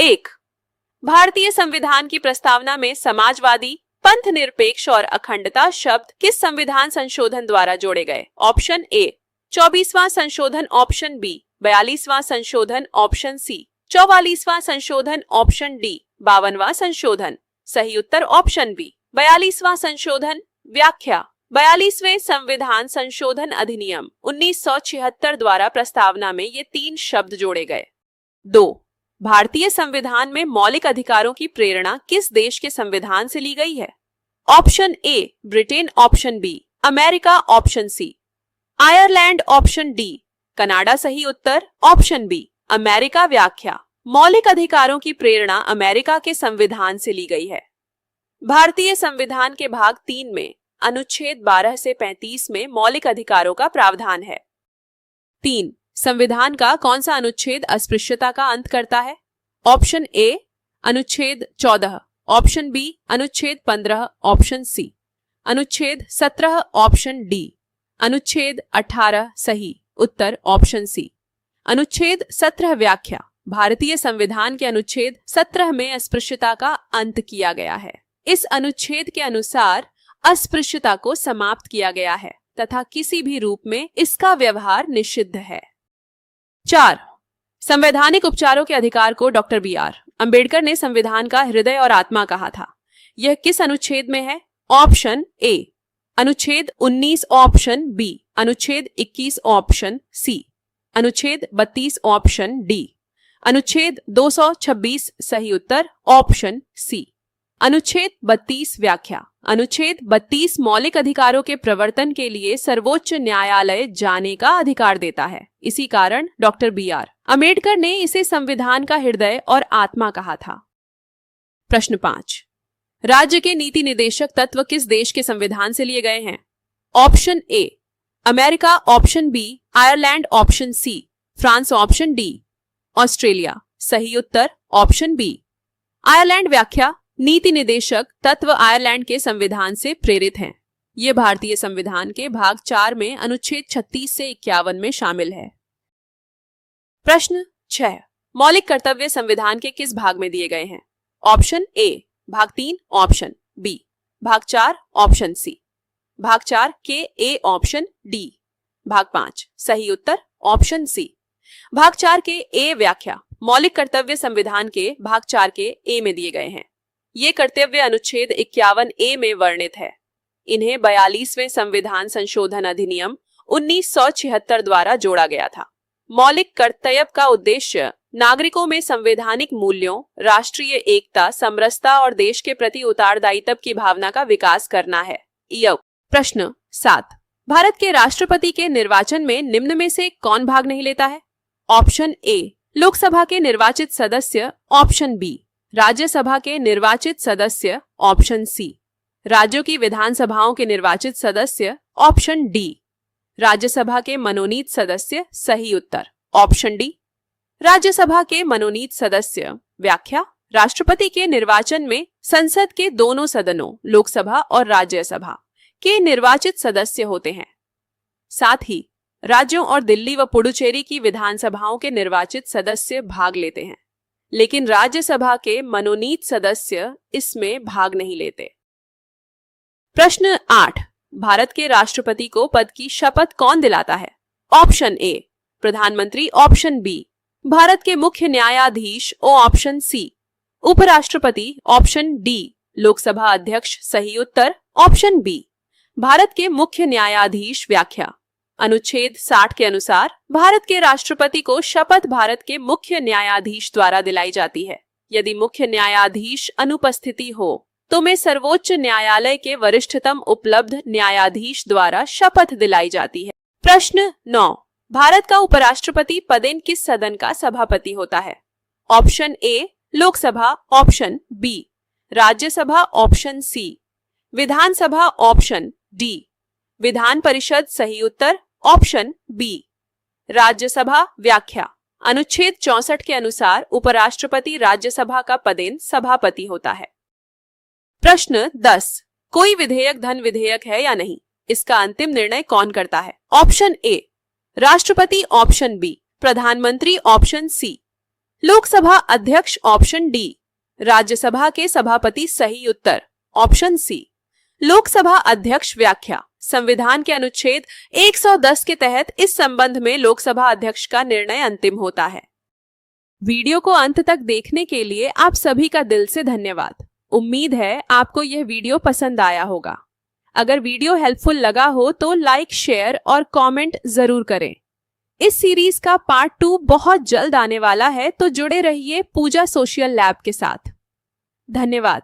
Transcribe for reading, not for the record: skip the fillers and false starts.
1. भारतीय संविधान की प्रस्तावना में समाजवादी, पंथ निरपेक्ष और अखंडता शब्द किस संविधान संशोधन द्वारा जोड़े गए? ऑप्शन ए 24वां संशोधन, ऑप्शन बी 42वां संशोधन, ऑप्शन सी 44वां संशोधन, ऑप्शन डी 52वां संशोधन। सही उत्तर ऑप्शन बी 42वां संशोधन। व्याख्या: 42वें संविधान संशोधन अधिनियम 1976 द्वारा प्रस्तावना में ये 3 शब्द जोड़े गए। 2. भारतीय संविधान में मौलिक अधिकारों की प्रेरणा किस देश के संविधान से ली गई है? Option A Britain, option B America, option C Ireland, option D Canada. सही उत्तर ऑप्शन बी अमेरिका। व्याख्या: मौलिक अधिकारों की प्रेरणा अमेरिका के संविधान से ली गई है। भारतीय संविधान के भाग 3 में अनुच्छेद 12 से 35 में मौलिक अधिकारों का प्रावधान है। 3. संविधान का कौन सा अनुच्छेद अस्पृश्यता का अंत करता है? ऑप्शन ए अनुच्छेद 14, ऑप्शन बी अनुच्छेद 15, ऑप्शन सी अनुच्छेद 17, ऑप्शन डी अनुच्छेद 18। सही उत्तर ऑप्शन सी अनुच्छेद 17। व्याख्या: भारतीय संविधान के अनुच्छेद 17 में अस्पृश्यता का अंत किया गया है। इस अनुच्छेद के अनुसार अस्पृश्यता को समाप्त किया गया है तथा किसी भी रूप में इसका व्यवहार निषिद्ध है। 4. संवैधानिक उपचारों के अधिकार को डॉक्टर बी.आर. अंबेडकर ने संविधान का हृदय और आत्मा कहा था। यह किस अनुच्छेद में है? ऑप्शन ए अनुच्छेद 19, ऑप्शन बी अनुच्छेद 21, ऑप्शन सी अनुच्छेद 32, ऑप्शन डी अनुच्छेद 226। सही उत्तर ऑप्शन सी अनुच्छेद 32। व्याख्या: अनुच्छेद 32 मौलिक अधिकारों के प्रवर्तन के लिए सर्वोच्च न्यायालय जाने का अधिकार देता है। इसी कारण डॉक्टर बी.आर. अंबेडकर ने इसे संविधान का हृदय और आत्मा कहा था। प्रश्न 5. राज्य के नीति निदेशक तत्व किस देश के संविधान से लिए गए हैं? Option A America, option B Ireland, option C France, option D Australia. सही उत्तर ऑप्शन बी आयरलैंड। व्याख्या: नीति निदेशक तत्व आयरलैंड के संविधान से प्रेरित हैं। ये भारतीय संविधान के भाग 4 में अनुच्छेद 36 से 51 में शामिल है। प्रश्न 6. मौलिक कर्तव्य संविधान के किस भाग में दिए गए हैं? ऑप्शन ए भाग 3, ऑप्शन बी भाग 4, ऑप्शन सी भाग 4 के ए, ऑप्शन डी भाग 5। सही उत्तर ऑप्शन सी भाग 4 के ए। व्याख्या: मौलिक कर्तव्य संविधान के भाग 4 के ए में दिए गए हैं। ये कर्तव्य अनुच्छेद 51 ए में वर्णित है। इन्हें 42वें संविधान संशोधन अधिनियम 1976 द्वारा जोड़ा गया था। मौलिक कर्तव्य का उद्देश्य नागरिकों में संवैधानिक मूल्यों, राष्ट्रीय एकता, समरसता और देश के प्रति उत्तरदायित्व की भावना का विकास करना है। प्रश्न 7. भारत के राष्ट्रपति के निर्वाचन में निम्न में से कौन भाग नहीं लेता है? ऑप्शन ए लोकसभा के निर्वाचित सदस्य, ऑप्शन बी राज्यसभा के निर्वाचित सदस्य, ऑप्शन सी राज्यों की विधानसभाओं के निर्वाचित सदस्य, ऑप्शन डी राज्यसभा के मनोनीत सदस्य। सही उत्तर ऑप्शन डी राज्यसभा के मनोनीत सदस्य। व्याख्या: राष्ट्रपति के निर्वाचन में संसद के दोनों सदनों लोकसभा और राज्यसभा के निर्वाचित सदस्य होते हैं। साथ ही राज्यों और दिल्ली व पुडुचेरी की विधानसभाओं के निर्वाचित सदस्य भाग लेते हैं, लेकिन राज्यसभा के मनोनीत सदस्य इसमें भाग नहीं लेते। प्रश्न 8. भारत के राष्ट्रपति को पद की शपथ कौन दिलाता है? ऑप्शन ए प्रधानमंत्री, ऑप्शन बी भारत के मुख्य न्यायाधीश, ऑप्शन सी उपराष्ट्रपति, ऑप्शन डी लोकसभा अध्यक्ष। सही उत्तर ऑप्शन बी भारत के मुख्य न्यायाधीश। व्याख्या: अनुच्छेद 60 के अनुसार भारत के राष्ट्रपति को शपथ भारत के मुख्य न्यायाधीश द्वारा दिलाई जाती है। यदि मुख्य न्यायाधीश अनुपस्थिति हो तो में सर्वोच्च न्यायालय के वरिष्ठतम उपलब्ध न्यायाधीश द्वारा शपथ दिलाई जाती है। प्रश्न 9. भारत का उपराष्ट्रपति पदेन किस सदन का सभापति होता है? Option A Lok Sabha, option B Rajya Sabha, option C Vidhan Sabha, option D Vidhan Parishad. सही उत्तर ऑप्शन बी राज्यसभा। व्याख्या: अनुच्छेद 64 के अनुसार उपराष्ट्रपति राज्यसभा का पदेन सभापति होता है। प्रश्न 10. कोई विधेयक धन विधेयक है या नहीं, इसका अंतिम निर्णय कौन करता है? ऑप्शन ए राष्ट्रपति, ऑप्शन बी प्रधानमंत्री, ऑप्शन सी लोकसभा अध्यक्ष ऑप्शन डी। राज्यसभा के सभापति सही उत्तर ऑप्शन सी। लोकसभा अध्यक्ष व्याख्या। संविधान के अनुच्छेद 110 के तहत इस संबंध में लोकसभा अध्यक्ष का निर्णय अंतिम होता है। वीडियो को अंत तक देखने के लिए आप सभी का दिल से धन्यवाद। उम्मीद है आपको यह वीडियो पसंद आया होगा। अगर वीडियो हेल्पफुल लगा हो तो लाइक, शेयर और कमेंट जरूर करें। इस सीरीज का पार्ट 2 बहुत जल्द आने वाला है, तो जुड़े रहिए पूजा सोशल लैब के साथ। धन्यवाद।